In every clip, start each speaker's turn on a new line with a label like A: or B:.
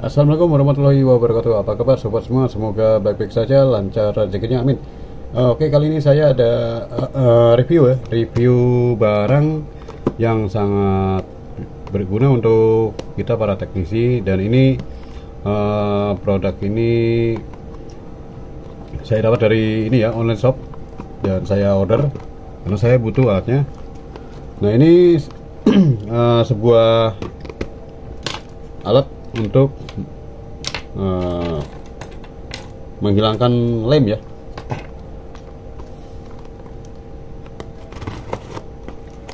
A: Assalamualaikum warahmatullahi wabarakatuh. Apa kabar sobat semua? Semoga baik-baik saja, lancar rezekinya, amin. Oke, kali ini saya ada review ya, review barang yang sangat berguna untuk kita para teknisi. Dan ini produk ini saya dapat dari ini ya, online shop, dan saya order karena saya butuh alatnya. Nah, ini sebuah alat untuk menghilangkan lem ya.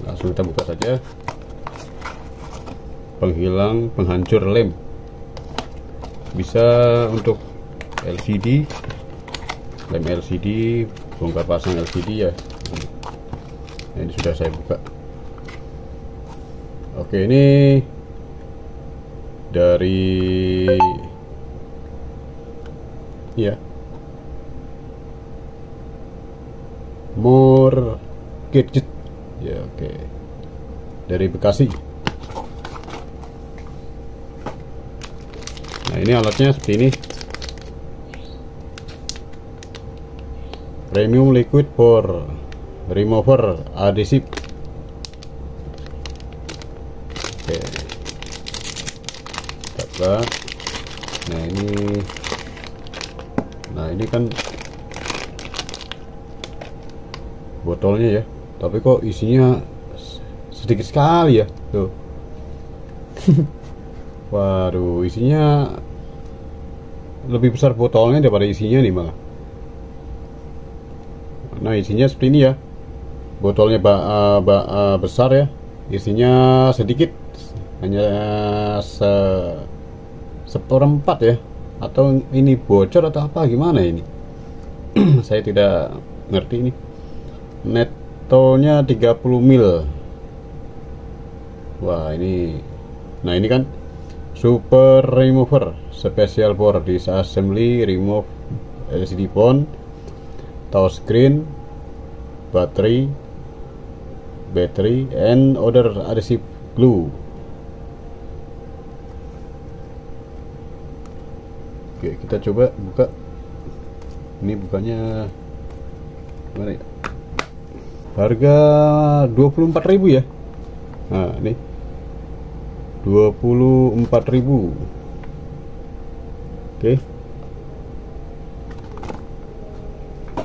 A: Langsung kita buka saja. Penghancur lem, bisa untuk LCD, lem LCD, bongkar pasang LCD ya. Nah, ini sudah saya buka. Oke, ini dari ya More Gadget ya. Oke, dari Bekasi. Nah, ini alatnya seperti ini, premium liquid for remover adhesive. Oke, nah ini kan botolnya ya, tapi kok isinya sedikit sekali ya tuh. Waduh, isinya lebih besar botolnya daripada isinya nih malah. Nah, isinya seperti ini ya, botolnya besar ya, isinya sedikit, hanya seperempat ya, atau ini bocor atau apa gimana ini. Saya tidak ngerti ini. Netonya 30 mil. Wah, ini, nah ini kan super remover special for disassembly, remove LCD phone, touchscreen, battery and other adhesive glue. Oke, kita coba buka. Ini bukanya gimana ya? Harga 24.000 ya. Nah, ini 24.000. Oke,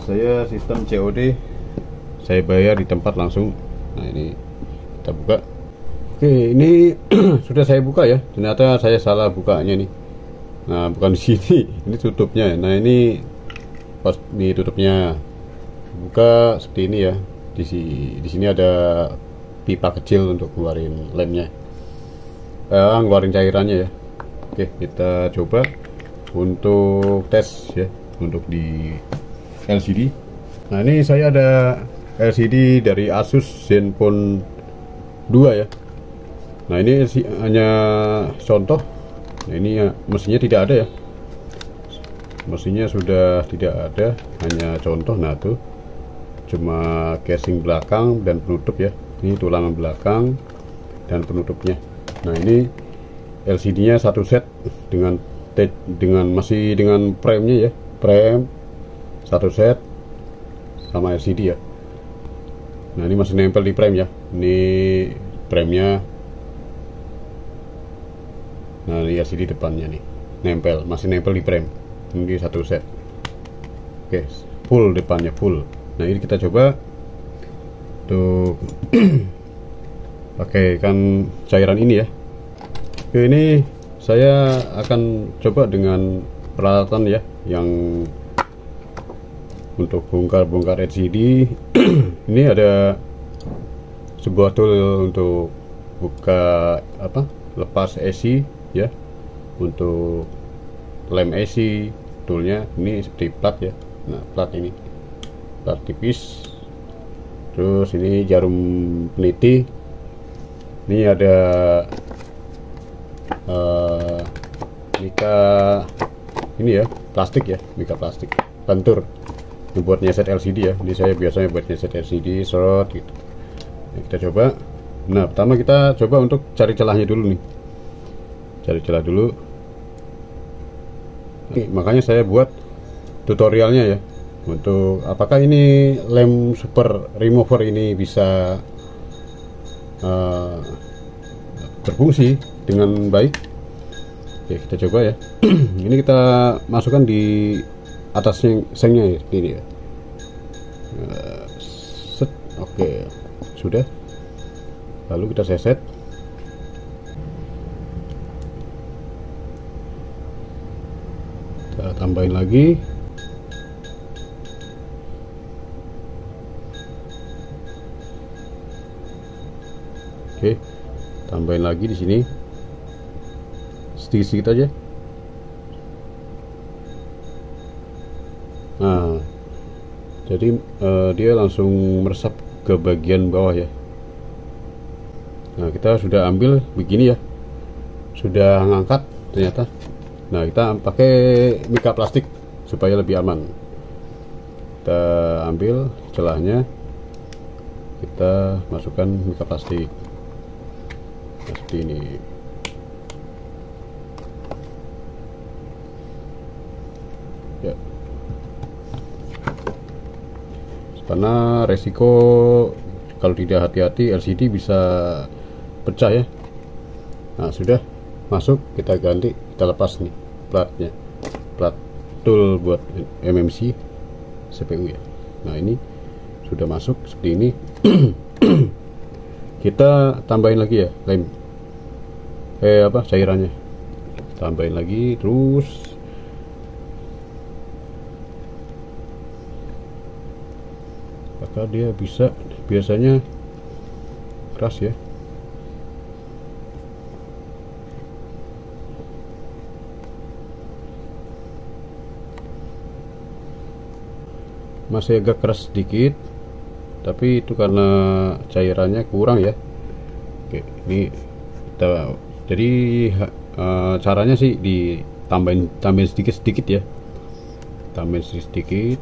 A: saya sistem COD, saya bayar di tempat langsung. Nah, ini kita buka. Oke, ini sudah saya buka ya. Ternyata saya salah bukanya nih. Nah, bukan di sini, ini tutupnya. Nah, ini pas di tutupnya, buka seperti ini ya. Di sini ada pipa kecil untuk keluarin lemnya, ngeluarin cairannya ya. Oke, kita coba untuk tes ya, untuk di LCD. Nah, ini saya ada LCD dari Asus Zenfone 2 ya. Nah, ini hanya contoh. Nah, ini ya, mesinnya tidak ada ya, mesinnya sudah tidak ada, hanya contoh. Nah, tuh cuma casing belakang dan penutup ya. Ini tulangan belakang dan penutupnya. Nah, ini LCD nya satu set dengan masih dengan premnya ya, prem satu set sama LCD ya. Nah, ini masih nempel di prem ya, ini premnya. Nah, ini LCD depannya nih, masih nempel di prem. Ini satu set. Oke, full depannya full. Nah, ini kita coba untuk pakai kan cairan ini ya. Oke, ini saya akan coba dengan peralatan ya, yang untuk bongkar LCD. Ini ada sebuah tool untuk buka lepas AC ya, untuk lem AC. Toolnya ini seperti plat ya. Nah, plat ini plat tipis. Terus ini jarum peniti. Ini ada mika ini ya, plastik ya, mika plastik lentur. Ini buat nyeset LCD ya. Ini saya biasanya buat nyeset LCD serot gitu. Nah, kita coba. Nah, pertama kita coba untuk cari celahnya dulu nih. Cari celah dulu. Makanya saya buat tutorialnya ya, untuk apakah ini lem super remover ini bisa berfungsi dengan baik. Oke, kita coba ya. Ini kita masukkan di atasnya sengnya ya, ini ya. Set. Oke, sudah. Lalu kita seset. Kita tambahin lagi. Oke, tambahin lagi di sini sedikit-sedikit aja. Nah, jadi dia langsung meresap ke bagian bawah ya. Nah, kita sudah ambil begini ya, sudah ngangkat ternyata. Nah, kita pakai mika plastik supaya lebih aman. Kita ambil celahnya, kita masukkan mika plastik. Nah, seperti ini. Ya. Karena resiko kalau tidak hati-hati LCD bisa pecah ya. Nah, sudah masuk, kita ganti, kita lepas nih platnya, plat tool buat MMC CPU ya. Nah, ini sudah masuk seperti ini. Kita tambahin lagi ya lem cairannya, tambahin lagi terus. Apakah dia bisa, biasanya keras ya. Masih agak keras sedikit, tapi itu karena cairannya kurang ya. Oke, ini kita jadi caranya sih tambahin sedikit-sedikit ya, tambahin sedikit.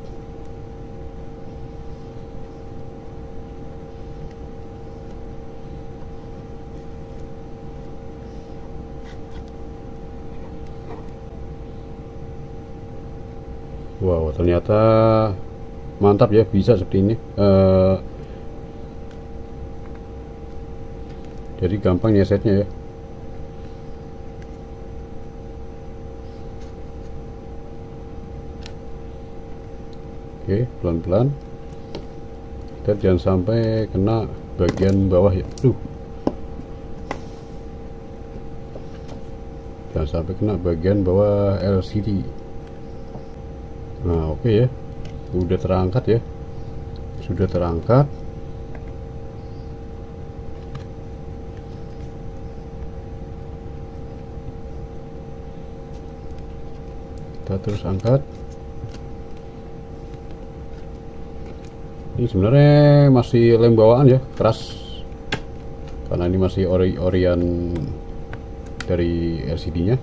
A: Wow, ternyata mantap ya, bisa seperti ini. Jadi gampang nyesetnya ya. Oke, pelan-pelan. Kita jangan sampai kena bagian bawah ya. Jangan sampai kena bagian bawah LCD. Nah, oke ya. Udah terangkat ya. Sudah terangkat. Kita terus angkat. Ini sebenarnya masih lem bawaan ya, keras. Karena ini masih ori-orian dari LCD-nya.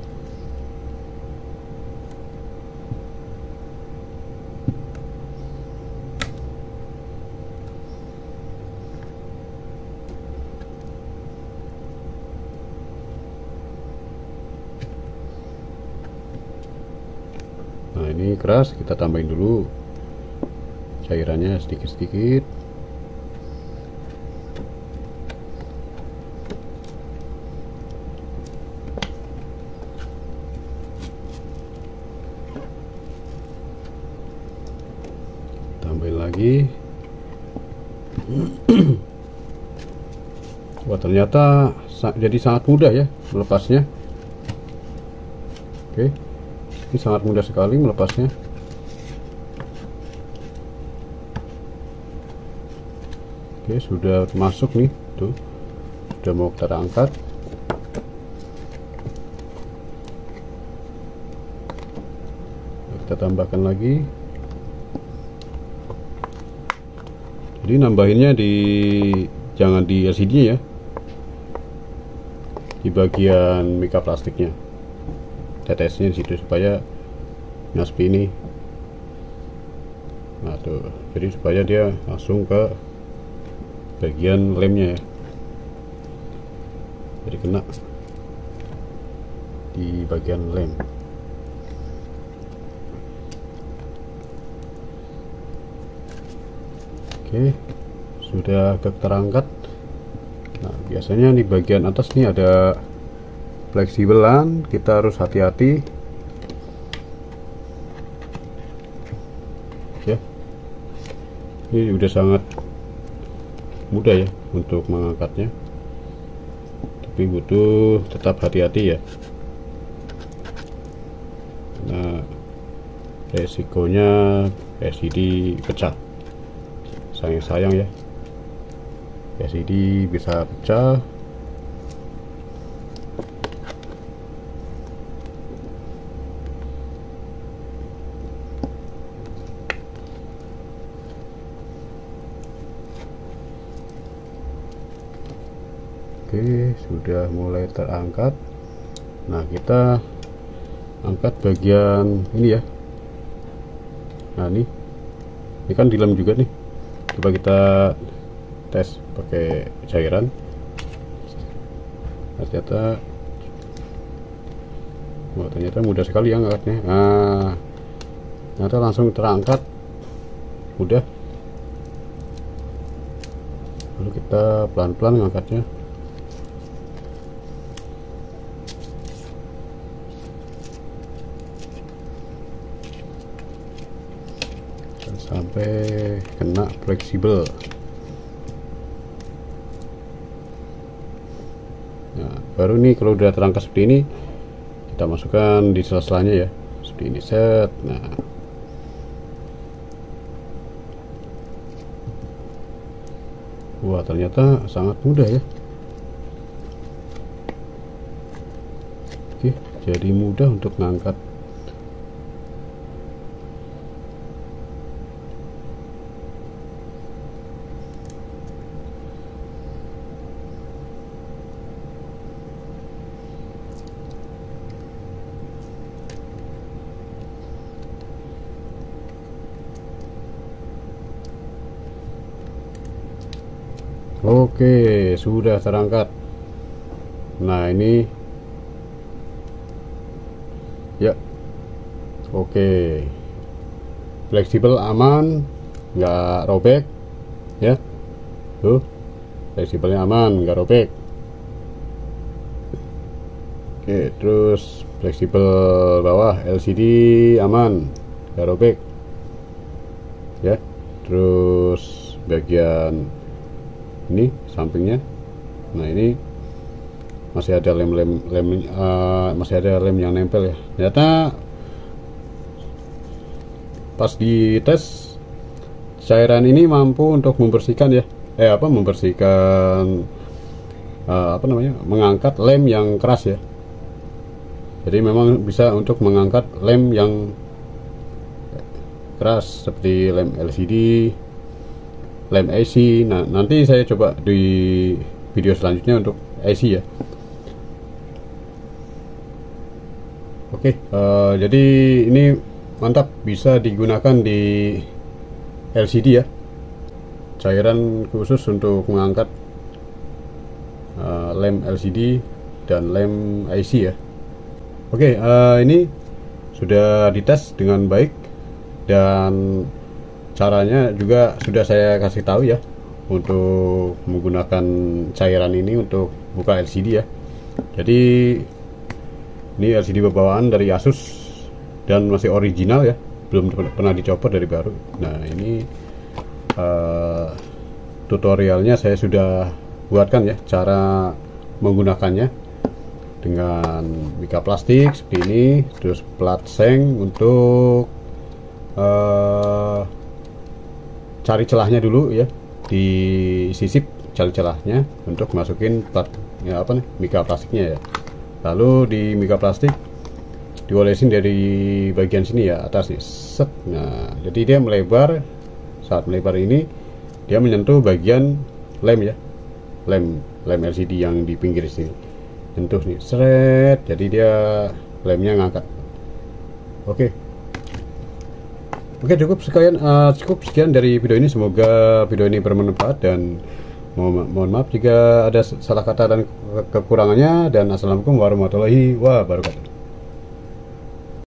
A: Nah, ini keras, kita tambahin dulu cairannya sedikit-sedikit. Tambahin lagi. Wah, ternyata jadi sangat mudah ya melepasnya. Oke, ini sangat mudah sekali melepasnya. Oke, sudah masuk nih, tuh sudah mau kita angkat. Kita tambahkan lagi. Jadi nambahinnya jangan di LCD ya, di bagian mika plastiknya, tetesnya di situ supaya seperti ini. Nah tuh, jadi supaya dia langsung ke bagian lemnya ya, jadi kena di bagian lem. Oke, sudah agak terangkat. Nah, biasanya di bagian atas nih ada fleksibelan, kita harus hati-hati ya. Ini udah sangat mudah ya untuk mengangkatnya, tapi butuh tetap hati-hati ya. Nah, resikonya LCD pecah, sayang ya, LCD bisa pecah. Oke, sudah mulai terangkat. Nah, kita angkat bagian ini ya. Nah, ini kan dilem juga nih. Coba kita tes pakai cairan. Nah, ternyata mudah sekali ya angkatnya. Nah, ternyata langsung terangkat, mudah. Lalu kita pelan-pelan mengangkatnya. Sampai kena fleksibel. Nah, baru nih kalau udah terangkat seperti ini, kita masukkan di sela-selanya ya, seperti ini, set. Nah, wah, ternyata sangat mudah ya. Oke, jadi mudah untuk ngangkat. Oke, sudah terangkat. Nah, ini ya, oke, fleksibel, aman, nggak robek ya. Tuh, fleksibelnya aman, nggak robek. Oke, terus fleksibel bawah LCD aman, nggak robek ya. Terus bagian ini sampingnya, nah ini masih ada masih ada lem yang nempel ya. Ternyata pas di tes, cairan ini mampu untuk membersihkan ya, membersihkan mengangkat lem yang keras ya. Jadi memang bisa untuk mengangkat lem yang keras seperti lem LCD, lem AC. Nah, nanti saya coba di video selanjutnya untuk AC ya. Oke, jadi ini mantap, bisa digunakan di LCD ya, cairan khusus untuk mengangkat lem LCD dan lem AC ya. Oke, ini sudah dites dengan baik dan caranya juga sudah saya kasih tahu ya, untuk menggunakan cairan ini untuk buka LCD ya. Jadi ini LCD bawaan dari Asus dan masih original ya, belum pernah dicopot dari baru. Nah, ini tutorialnya saya sudah buatkan ya, cara menggunakannya dengan mika plastik seperti ini, terus plat seng untuk cari celahnya dulu ya, disisip cari celahnya untuk masukin plat ya, mika plastiknya ya. Lalu di mika plastik diolesin dari bagian sini ya, atas nih, set. Nah, jadi dia melebar. Saat melebar ini dia menyentuh bagian lem ya, lem LCD yang di pinggir sini, sentuh nih, seret. Jadi dia lemnya ngangkat. Oke, cukup sekian dari video ini. Semoga video ini bermanfaat, dan mohon maaf jika ada salah kata dan kekurangannya, dan assalamualaikum warahmatullahi wabarakatuh.